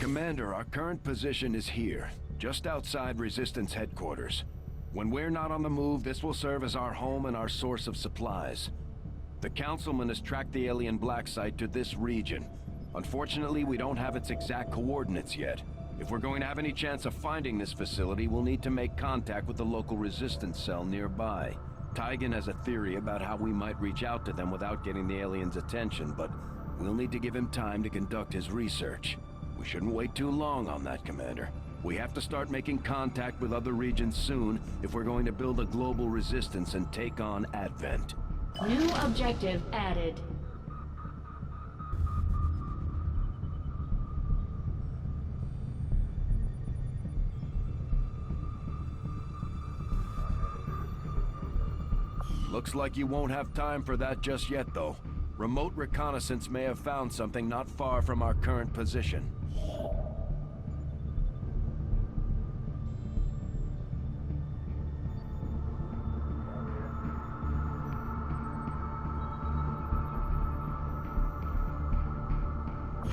Commander, our current position is here, just outside Resistance headquarters. When we're not on the move, this will serve as our home and our source of supplies. The Councilman has tracked the alien black site to this region. Unfortunately, we don't have its exact coordinates yet. If we're going to have any chance of finding this facility, we'll need to make contact with the local resistance cell nearby. Tygan has a theory about how we might reach out to them without getting the aliens' attention, but we'll need to give him time to conduct his research. We shouldn't wait too long on that, Commander. We have to start making contact with other regions soon if we're going to build a global resistance and take on Advent. New objective added. Looks like you won't have time for that just yet, though. Remote reconnaissance may have found something not far from our current position.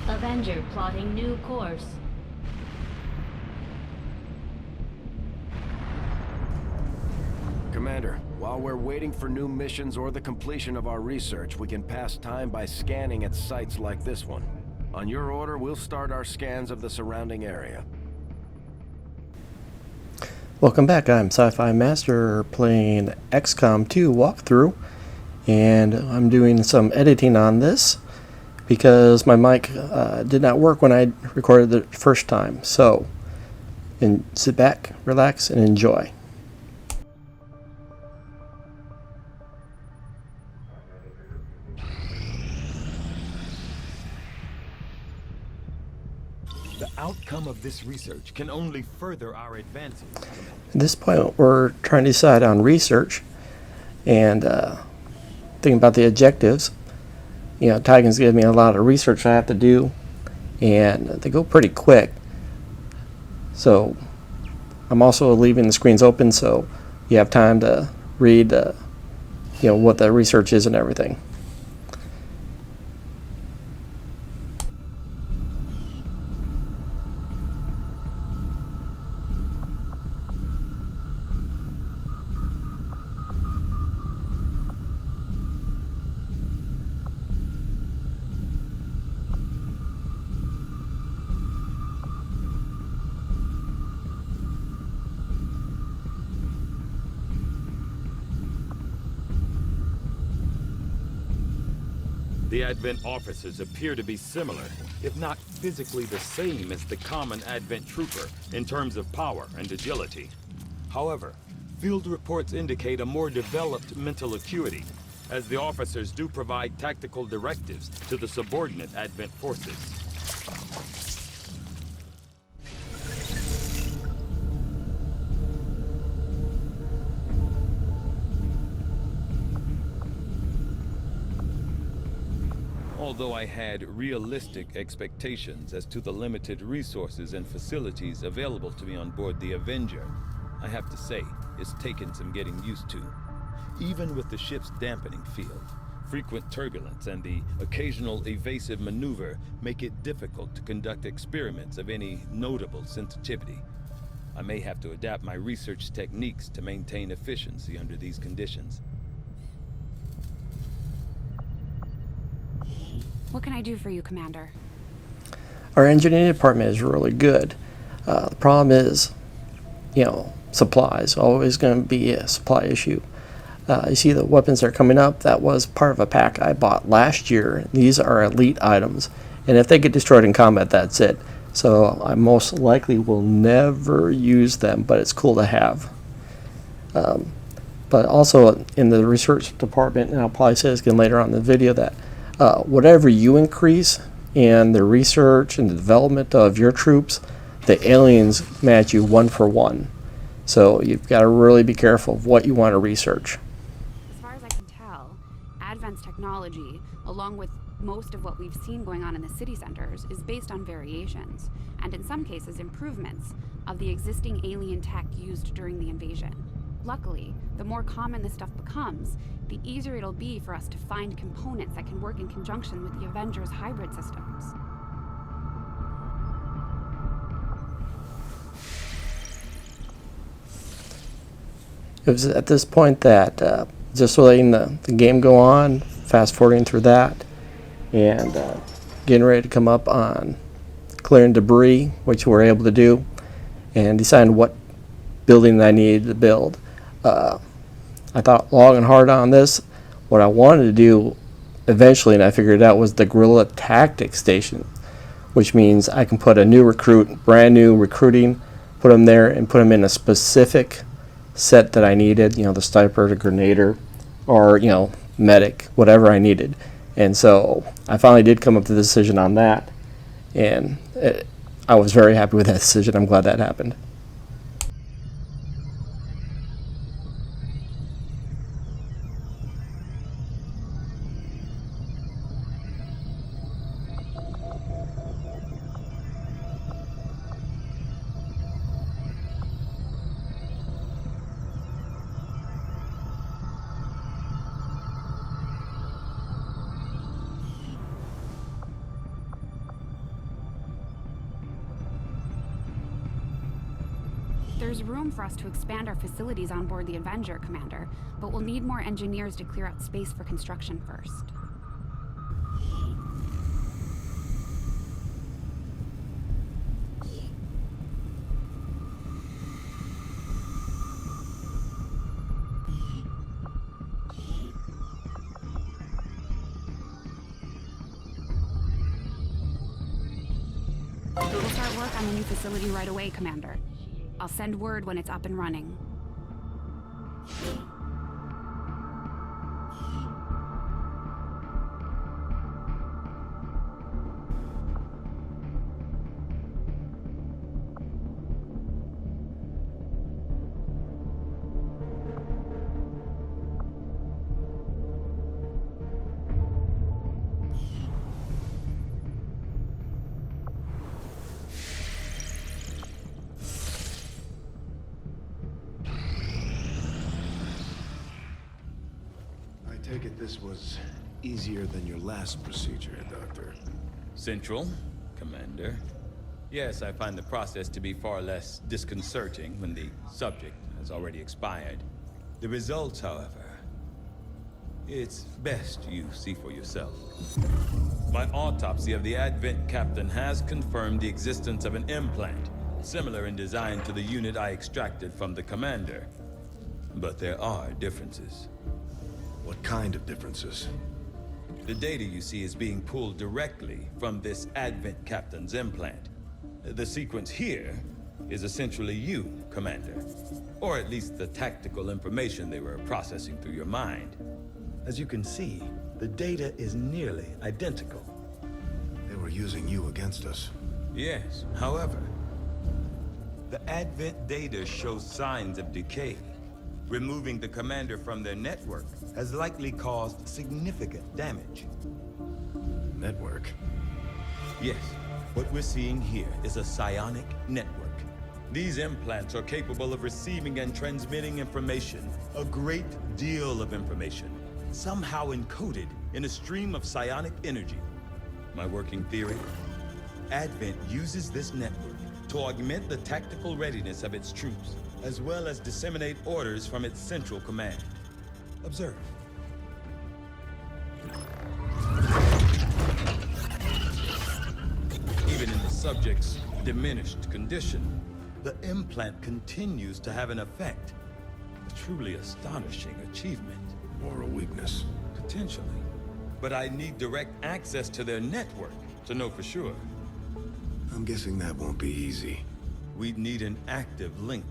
Avenger plotting new course. Commander, while we're waiting for new missions or the completion of our research, we can pass time by scanning at sites like this one. On your order, we'll start our scans of the surrounding area. Welcome back, I'm Sci-Fi Master playing XCOM 2 walkthrough, and I'm doing some editing on this because my mic did not work when I recorded the first time. So, sit back, relax, and enjoy. The outcome of this research can only further our advances. At this point, we're trying to decide on research and thinking about the objectives. You know, Tygan's giving me a lot of research I have to do, and they go pretty quick. So I'm also leaving the screens open so you have time to read, what the research is and everything. The Advent officers appear to be similar, if not physically the same as the common Advent trooper in terms of power and agility. However, field reports indicate a more developed mental acuity, as the officers do provide tactical directives to the subordinate Advent forces. Although I had realistic expectations as to the limited resources and facilities available to me on board the Avenger, I have to say, it's taken some getting used to. Even with the ship's dampening field, frequent turbulence and the occasional evasive maneuver make it difficult to conduct experiments of any notable sensitivity. I may have to adapt my research techniques to maintain efficiency under these conditions. What can I do for you, Commander? Our engineering department is really good. The problem is, supplies. Always going to be a supply issue. You see the weapons that are coming up, that was part of a pack I bought last year. These are elite items, and if they get destroyed in combat, that's it. So I most likely will never use them, but it's cool to have. But also in the research department, and I'll probably say this again later on in the video, that whatever you increase in the research and the development of your troops, the aliens match you 1 for 1. So you've got to really be careful of what you want to research. As far as I can tell, Advent's technology, along with most of what we've seen going on in the city centers, is based on variations, and in some cases improvements, of the existing alien tech used during the invasion. Luckily, the more common this stuff becomes, the easier it'll be for us to find components that can work in conjunction with the Avengers' hybrid systems. It was at this point that just letting the game go on, fast forwarding through that, and getting ready to come up on clearing debris, which we were able to do, and deciding what building I needed to build. I thought long and hard on this. What I wanted to do eventually, and I figured it out, was the guerrilla tactics station, which means I can put a new recruit, brand new recruiting, put them there and put them in a specific set that I needed, you know, the sniper, the grenader, or, you know, medic, whatever I needed. And so I finally did come up to the decision on that, and I was very happy with that decision. I'm glad that happened. There's room for us to expand our facilities on board the Avenger, Commander, but we'll need more engineers to clear out space for construction first. We'll start work on the new facility right away, Commander. I'll send word when it's up and running. I take it this was easier than your last procedure, Doctor. Central, Commander. Yes, I find the process to be far less disconcerting when the subject has already expired. The results, however, it's best you see for yourself. My autopsy of the Advent captain has confirmed the existence of an implant, similar in design to the unit I extracted from the Commander. But there are differences. What kind of differences? The data you see is being pulled directly from this Advent captain's implant. The sequence here is essentially you, Commander. Or at least the tactical information they were processing through your mind. As you can see, the data is nearly identical. They were using you against us. Yes, however, the Advent data shows signs of decay. Removing the Commander from their network has likely caused significant damage. Network? Yes, what we're seeing here is a psionic network. These implants are capable of receiving and transmitting information, a great deal of information, somehow encoded in a stream of psionic energy. My working theory? Advent uses this network to augment the tactical readiness of its troops, as well as disseminate orders from its central command. Observe. Even in the subject's diminished condition, the implant continues to have an effect. A truly astonishing achievement. Or a weakness? Potentially. But I need direct access to their network to know for sure. I'm guessing that won't be easy. We'd need an active link.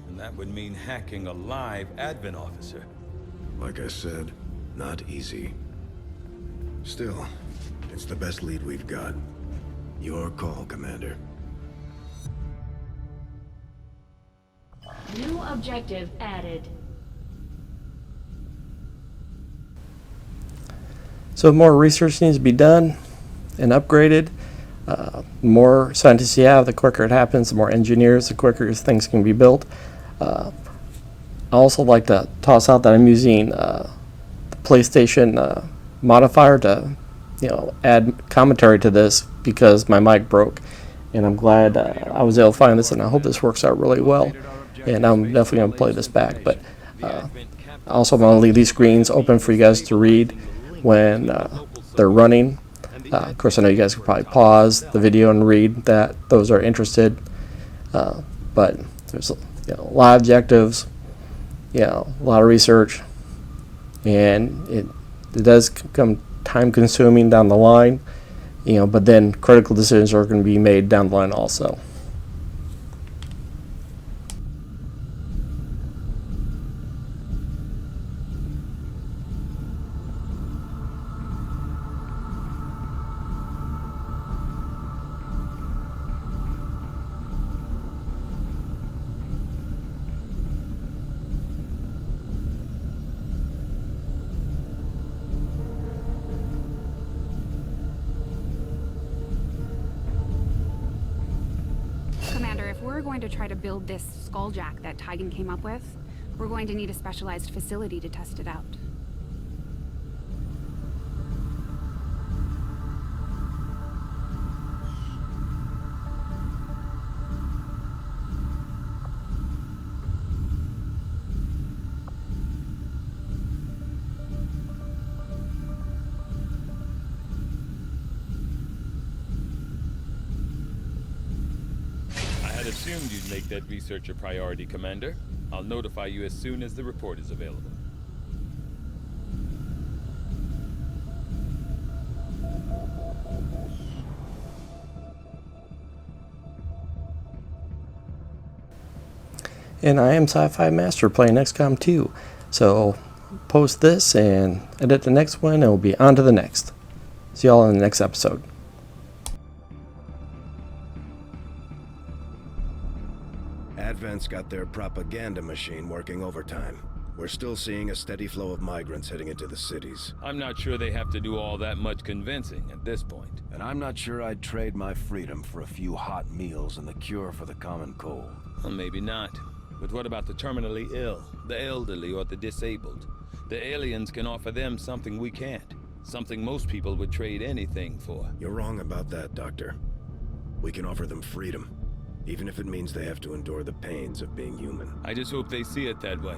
And that would mean hacking a live Advent officer. Like I said, not easy. Still, it's the best lead we've got. Your call, Commander. New objective added. So more research needs to be done and upgraded. The more scientists you have, the quicker it happens. The more engineers, the quicker things can be built. I also like to toss out that I'm using the PlayStation modifier to, add commentary to this because my mic broke, and I'm glad I was able to find this, and I hope this works out really well. and I'm definitely going to play this back. But also, I'm going to leave these screens open for you guys to read when they're running. Of course, I know you guys could probably pause the video and read that. Those are interested. But there's a lot of objectives, a lot of research, and it does become time-consuming down the line. But then critical decisions are going to be made down the line also. Commander, if we're going to try to build this skulljack that Tigan came up with, we're going to need a specialized facility to test it out. I assumed you'd make that research a priority, Commander. I'll notify you as soon as the report is available. And I am Sci-Fi Master playing XCOM 2. So post this and edit the next one, and we'll be on to the next. See y'all in the next episode. Advent's got their propaganda machine working overtime. We're still seeing a steady flow of migrants heading into the cities. I'm not sure they have to do all that much convincing at this point. And I'm not sure I'd trade my freedom for a few hot meals and the cure for the common cold. Well, maybe not. But what about the terminally ill, the elderly, or the disabled? The aliens can offer them something we can't. Something most people would trade anything for. You're wrong about that, Doctor. We can offer them freedom, even if it means they have to endure the pains of being human. I just hope they see it that way.